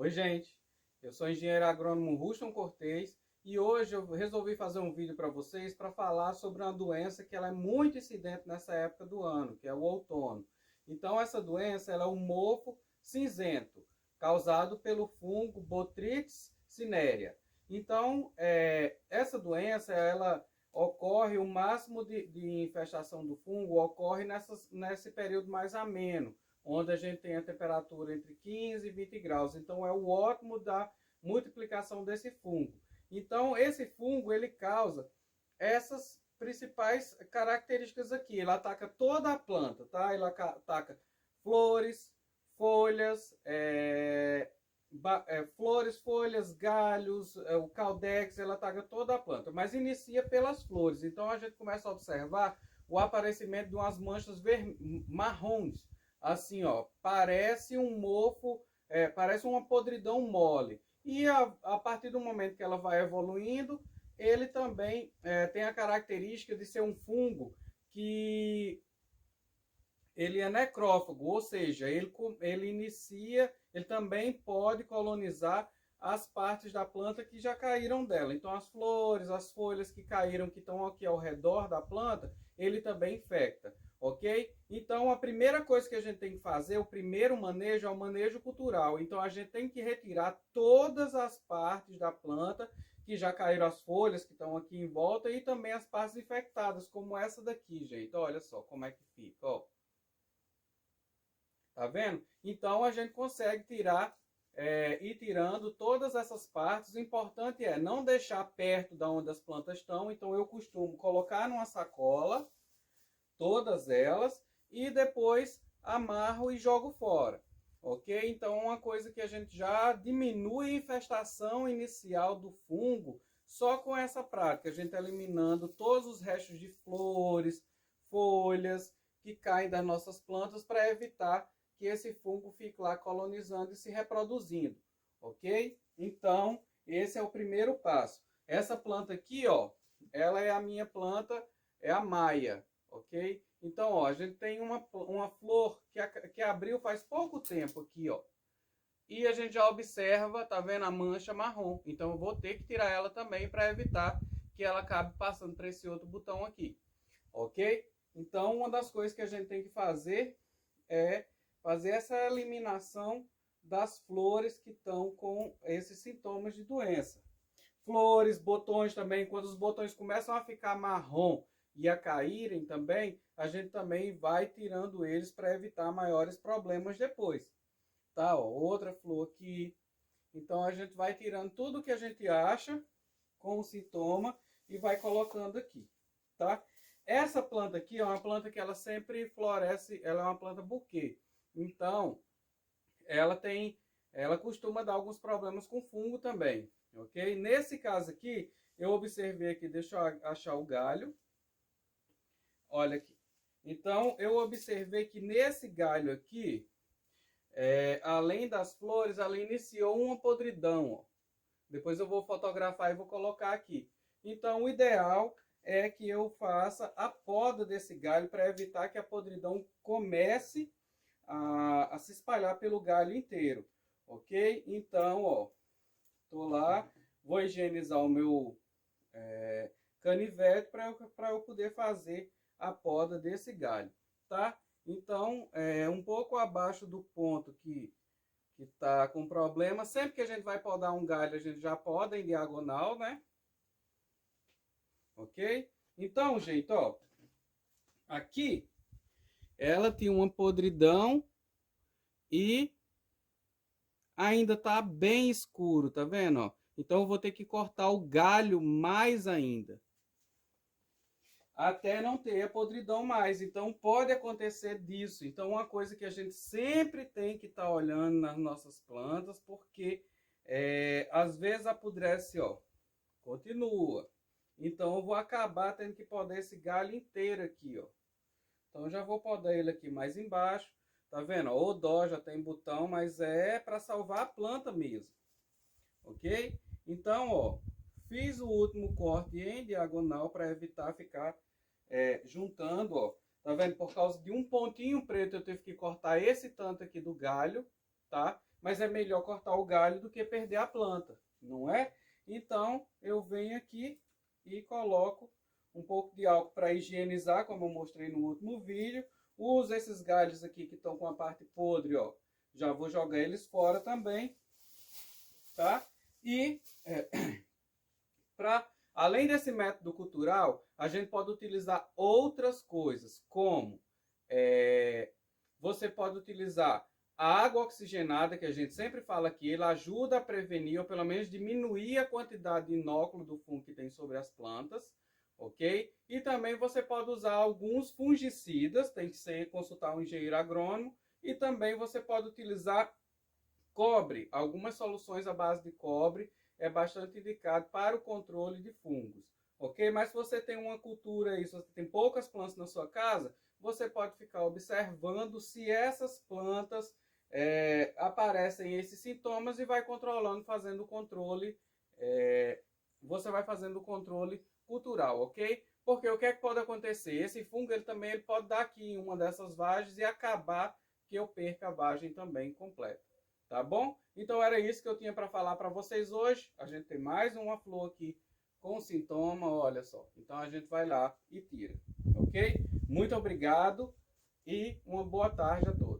Oi, gente. Eu sou o engenheiro agrônomo Ruston Cortez e hoje eu resolvi fazer um vídeo para vocês para falar sobre uma doença que ela é muito incidente nessa época do ano, que é o outono. Então, essa doença ela é um mofo cinzento, causado pelo fungo Botrytis cinerea. Então, essa doença ela ocorre, o máximo de infestação do fungo ocorre nesse período mais ameno, onde a gente tem a temperatura entre 15 e 20 graus. Então é o ótimo da multiplicação desse fungo. Então esse fungo ele causa essas principais características aqui. Ele ataca toda a planta, tá? Ele ataca flores, folhas, flores, folhas, galhos, o caudex, ele ataca toda a planta, mas inicia pelas flores. Então a gente começa a observar o aparecimento de umas manchas marrons, assim, ó, parece um mofo, parece uma podridão mole. E a partir do momento que ela vai evoluindo, ele também tem a característica de ser um fungo que ele é necrófago, ou seja, ele inicia, ele também pode colonizar as partes da planta que já caíram dela. Então as flores, as folhas que caíram, que estão aqui ao redor da planta, ele também infecta, ok? Então a primeira coisa que a gente tem que fazer, o primeiro manejo é o manejo cultural. Então a gente tem que retirar todas as partes da planta que já caíram, as folhas que estão aqui em volta e também as partes infectadas, como essa daqui, gente. Olha só como é que fica, ó. Tá vendo? Então a gente consegue ir tirando todas essas partes. O importante é não deixar perto da onde as plantas estão. Então eu costumo colocar numa sacola todas elas e depois amarro e jogo fora. Ok? Então uma coisa que a gente já diminui a infestação inicial do fungo só com essa prática. A gente eliminando todos os restos de flores, folhas que caem das nossas plantas para evitar que esse fungo fique lá colonizando e se reproduzindo, ok? Então, esse é o primeiro passo. Essa planta aqui, ó, ela é a minha planta, é a maia, ok? Então, ó, a gente tem uma flor que abriu faz pouco tempo aqui, ó. E a gente já observa, tá vendo a mancha marrom. Então, eu vou ter que tirar ela também para evitar que ela acabe passando para esse outro botão aqui, ok? Então, uma das coisas que a gente tem que fazer é fazer essa eliminação das flores que estão com esses sintomas de doença. Flores, botões também, quando os botões começam a ficar marrom e a caírem também, a gente também vai tirando eles para evitar maiores problemas depois. Tá, ó, outra flor aqui. Então a gente vai tirando tudo que a gente acha com o sintoma e vai colocando aqui, tá? Essa planta aqui é uma planta que ela sempre floresce, ela é uma planta buquê. Então, ela costuma dar alguns problemas com fungo também, ok? Nesse caso aqui, eu observei aqui, deixa eu achar o galho. Olha aqui. Então, eu observei que nesse galho aqui, além das flores, ela iniciou uma podridão, ó. Depois eu vou fotografar e vou colocar aqui. Então, o ideal é que eu faça a poda desse galho para evitar que a podridão comece a se espalhar pelo galho inteiro, ok? Então, ó, tô lá, vou higienizar o meu canivete para eu poder fazer a poda desse galho, tá? Então, um pouco abaixo do ponto que está com problema, sempre que a gente vai podar um galho, a gente já poda em diagonal, né? Ok? Então, gente, ó, aqui ela tinha uma podridão e ainda tá bem escuro, tá vendo? Ó? Então eu vou ter que cortar o galho mais ainda, até não ter a podridão mais. Então pode acontecer disso. Então uma coisa que a gente sempre tem que estar olhando nas nossas plantas, porque às vezes apodrece, ó, continua. Então eu vou acabar tendo que podar esse galho inteiro aqui, ó. Então eu já vou podar ele aqui mais embaixo. Tá vendo? O dó já tem botão, mas é para salvar a planta mesmo. Ok? Então, ó, fiz o último corte em diagonal para evitar ficar juntando, ó. Tá vendo? Por causa de um pontinho preto eu tive que cortar esse tanto aqui do galho, tá? mas é melhor cortar o galho do que perder a planta, não é? Então, eu venho aqui e coloco um pouco de álcool para higienizar, como eu mostrei no último vídeo. Uso esses galhos aqui que estão com a parte podre, ó. Já vou jogar eles fora também, tá? E além desse método cultural, a gente pode utilizar outras coisas, como você pode utilizar a água oxigenada, que a gente sempre fala aqui, ela ajuda a prevenir, ou pelo menos diminuir a quantidade de inóculo do fungo que tem sobre as plantas, ok? E também você pode usar alguns fungicidas, tem que consultar um engenheiro agrônomo, e também você pode utilizar cobre, algumas soluções à base de cobre, é bastante indicado para o controle de fungos, ok? Mas se você tem uma cultura aí, se você tem poucas plantas na sua casa, você pode ficar observando se essas plantas aparecem esses sintomas e vai controlando, fazendo o controle, você vai fazendo o controle cultural, ok? Porque o que é que pode acontecer? Esse fungo ele também pode dar aqui em uma dessas vagens e acabar que eu perca a vagem também completa. Tá bom? Então era isso que eu tinha para falar para vocês hoje. A gente tem mais uma flor aqui com sintoma, olha só. Então a gente vai lá e tira, ok? Muito obrigado e uma boa tarde a todos.